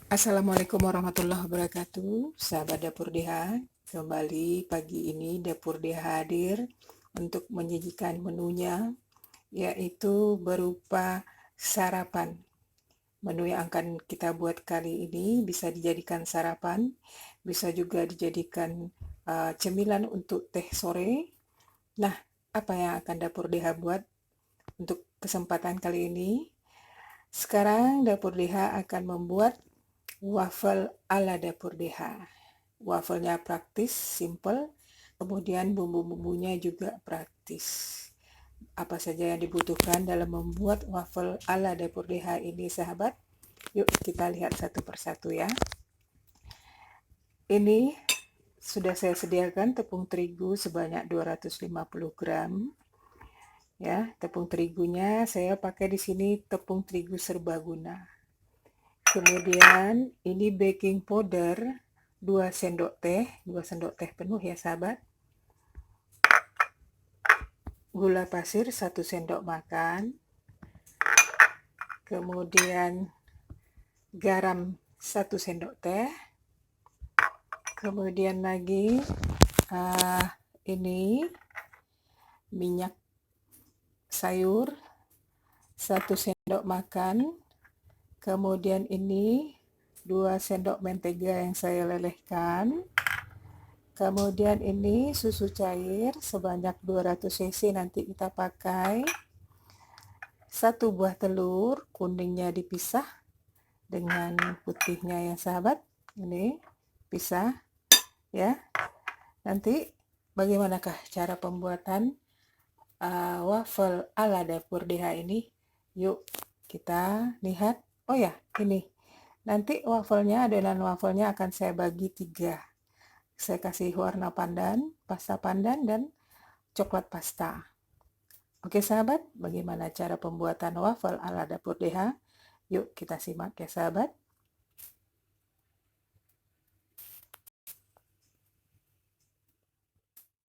Assalamualaikum warahmatullahi wabarakatuh, sahabat Dapur DH. Kembali pagi ini Dapur DH hadir untuk menyajikan menunya, yaitu berupa sarapan. Menu yang akan kita buat kali ini bisa dijadikan sarapan, bisa juga dijadikan cemilan untuk teh sore. Nah, apa yang akan Dapur DH buat untuk kesempatan kali ini? Sekarang Dapur DH akan membuat waffle ala Dapur DH. Wafelnya praktis, simple, kemudian bumbu-bumbunya juga praktis. Apa saja yang dibutuhkan dalam membuat waffle ala Dapur DH ini, sahabat? Yuk kita lihat satu persatu ya. Ini sudah saya sediakan tepung terigu sebanyak 250 gram. Ya, tepung terigunya saya pakai di sini tepung terigu serbaguna. Kemudian ini baking powder 2 sendok teh penuh ya sahabat. Gula pasir 1 sendok makan. Kemudian garam 1 sendok teh. Kemudian lagi ini minyak sayur 1 sendok makan. Kemudian ini 2 sendok mentega yang saya lelehkan. Kemudian ini susu cair sebanyak 200 cc nanti kita pakai. 1 buah telur, kuningnya dipisah dengan putihnya ya sahabat. Ini pisah ya. Nanti bagaimanakah cara pembuatan waffle ala Dapur DH ini? Yuk kita lihat. Oh ya, ini nanti adonan wafelnya akan saya bagi 3. Saya kasih warna pandan, pasta pandan, dan coklat pasta. Oke sahabat, bagaimana cara pembuatan waffle ala Dapur DH? Yuk kita simak ya sahabat.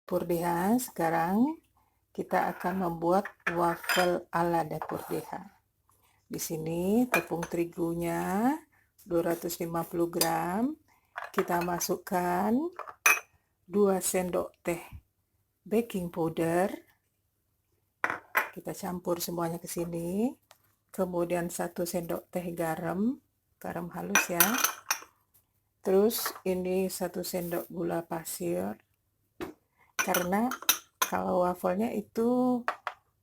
Dapur DH, sekarang kita akan membuat waffle ala Dapur DH. Di sini tepung terigunya 250 gram. Kita masukkan 2 sendok teh baking powder. Kita campur semuanya ke sini. Kemudian 1 sendok teh garam halus ya. Terus ini 1 sendok gula pasir. Karena kalau wafelnya itu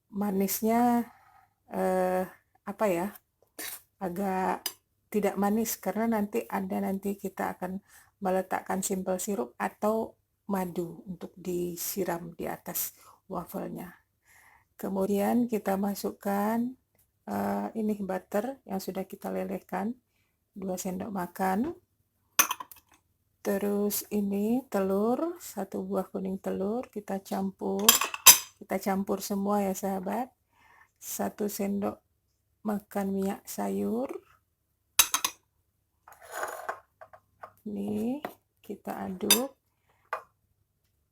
manisnya agak tidak manis, karena nanti kita akan meletakkan simple sirup atau madu untuk disiram di atas wafelnya. Kemudian kita masukkan ini butter yang sudah kita lelehkan 2 sendok makan. Terus ini telur, 1 buah kuning telur kita campur semua ya sahabat. 1 sendok makan minyak sayur. Ini kita aduk.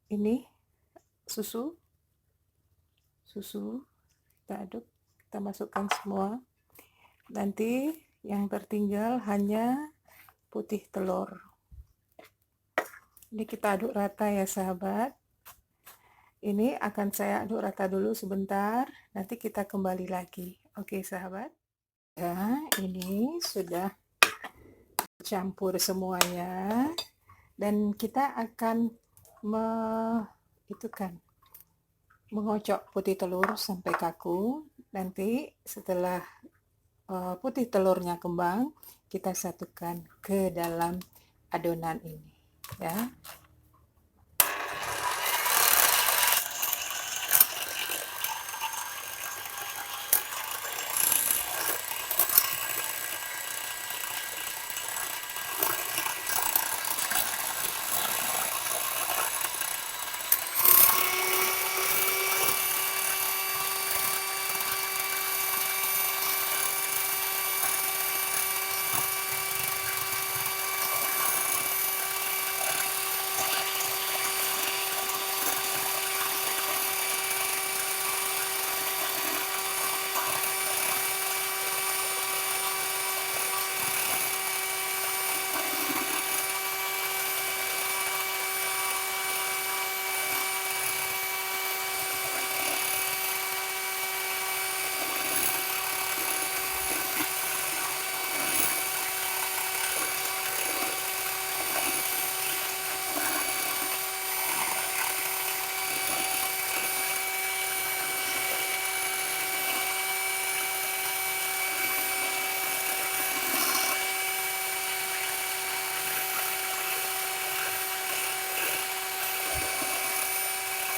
Ini susu kita aduk, kita masukkan semua. Nanti yang tertinggal hanya putih telur. Ini kita aduk rata ya sahabat. Ini akan saya aduk rata dulu sebentar, nanti kita kembali lagi. Oke sahabat. Ya, ini sudah campur semuanya, dan kita akan mengocok putih telur sampai kaku. Nanti setelah putih telurnya kembang, kita satukan ke dalam adonan ini ya.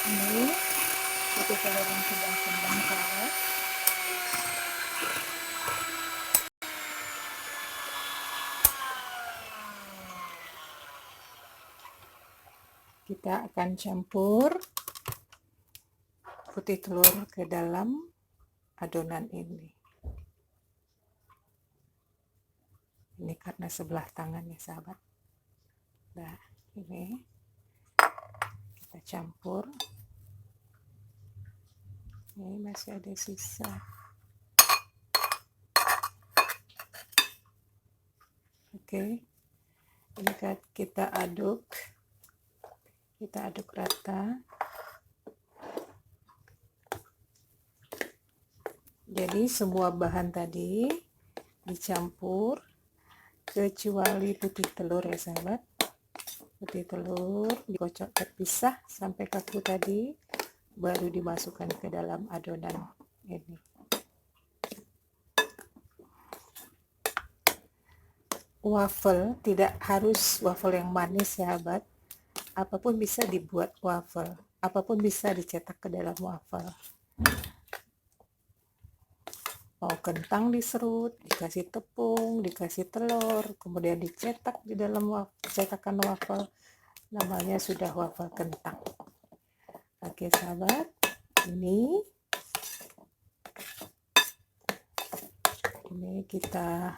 Ini putih telur yang sudah kembang sahabat. Kita akan campur putih telur ke dalam adonan ini. Ini karena sebelah tangan ya sahabat. Nah, ini kita campur. Ini masih ada sisa. Oke, ini kita aduk rata. Jadi semua bahan tadi dicampur kecuali putih telur ya sahabat. Putih telur dikocok terpisah sampai kaku tadi, baru dimasukkan ke dalam adonan ini. Waffle tidak harus waffle yang manis sahabat, apapun bisa dibuat waffle, apapun bisa dicetak ke dalam waffle. Mau kentang diserut, dikasih tepung, dikasih telur, kemudian dicetak di dalam cetakan waffle, namanya sudah waffle kentang. Oke sahabat, ini kita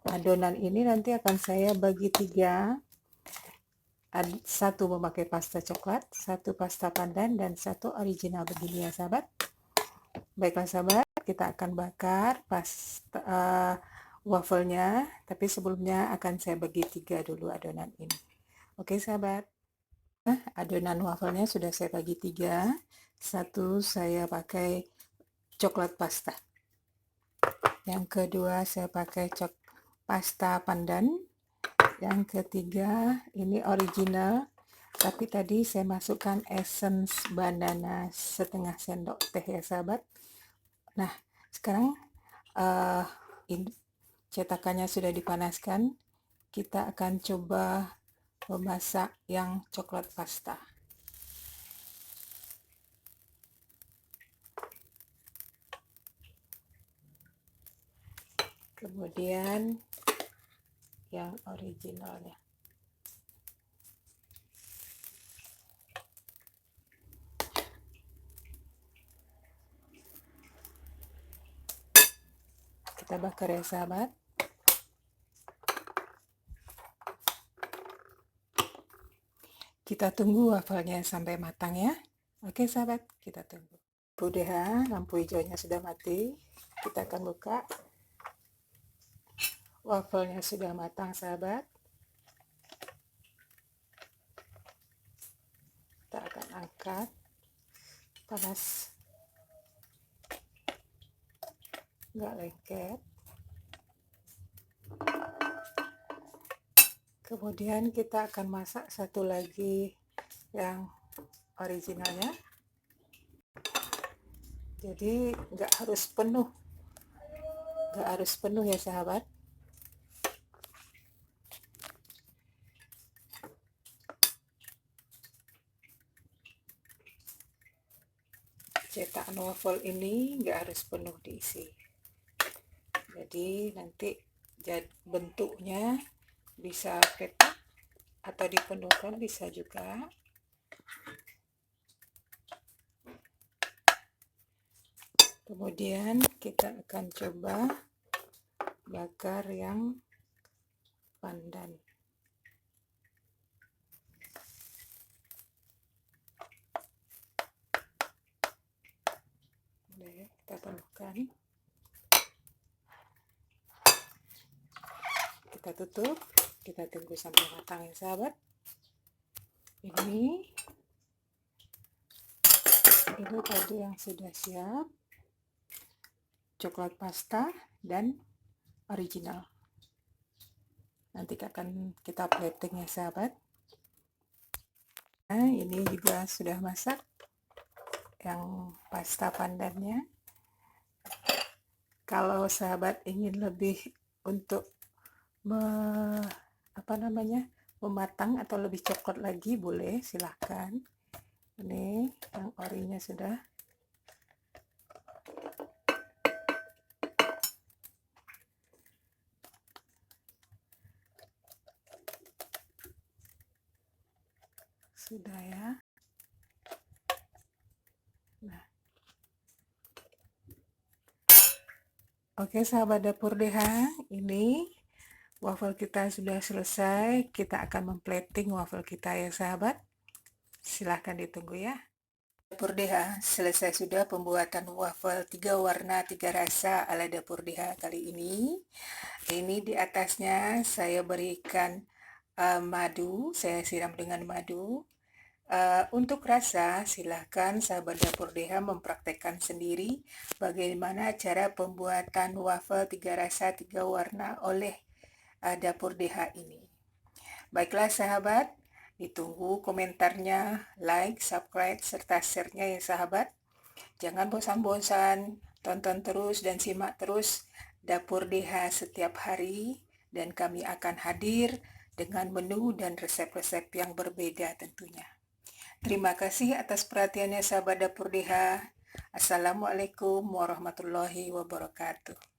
adonan ini nanti akan saya bagi 3. Satu memakai pasta coklat, satu pasta pandan, dan satu original begini ya sahabat. Baiklah sahabat, kita akan bakar wafelnya, tapi sebelumnya akan saya bagi 3 dulu adonan ini. Oke sahabat, adonan wafelnya sudah saya bagi 3. Satu saya pakai coklat pasta, yang kedua saya pakai pasta pandan, yang ketiga ini original, tapi tadi saya masukkan essence banana setengah sendok teh ya sahabat. Nah, sekarang cetakannya sudah dipanaskan. Kita akan coba memasak yang coklat pasta. Kemudian yang originalnya. Kita bakar ya sahabat. Kita tunggu wafelnya sampai matang ya. Oke sahabat, kita tunggu. Udah, lampu hijaunya sudah mati. Kita akan buka. Wafelnya sudah matang sahabat. Kita akan angkat. Panas. Nggak lengket. Kemudian kita akan masak satu lagi yang originalnya. Jadi nggak harus penuh ya sahabat. Cetakan waffle ini nggak harus penuh diisi. Jadi nanti bentuknya bisa petak atau dipenuhkan bisa juga. Kemudian kita akan coba bakar yang pandan. Udah ya, kita penuhkan. Kita tutup, kita tunggu sampai matang ya sahabat. Ini tadi yang sudah siap, coklat pasta dan original. Nanti akan kita plating ya sahabat. Nah, ini juga sudah masak yang pasta pandannya. Kalau sahabat ingin lebih untuk mematang atau lebih coklat lagi, boleh silahkan. Ini yang orinya sudah. Sudah ya. Nah. Oke sahabat dapur DH, ini waffle kita sudah selesai. Kita akan memplating waffle kita ya sahabat. Silahkan ditunggu ya. Dapur DH, selesai sudah pembuatan waffle 3 warna 3 rasa ala dapur DH kali ini. Ini di atasnya saya berikan madu, saya siram dengan madu. Untuk rasa, silahkan sahabat dapur DH mempraktekkan sendiri bagaimana cara pembuatan waffle 3 rasa 3 warna oleh dapur DH ini. Baiklah sahabat, ditunggu komentarnya, like, subscribe, serta share-nya ya sahabat. Jangan bosan-bosan, tonton terus dan simak terus Dapur DH setiap hari, dan kami akan hadir dengan menu dan resep-resep yang berbeda tentunya. Terima kasih atas perhatiannya sahabat Dapur DH. Assalamualaikum warahmatullahi wabarakatuh.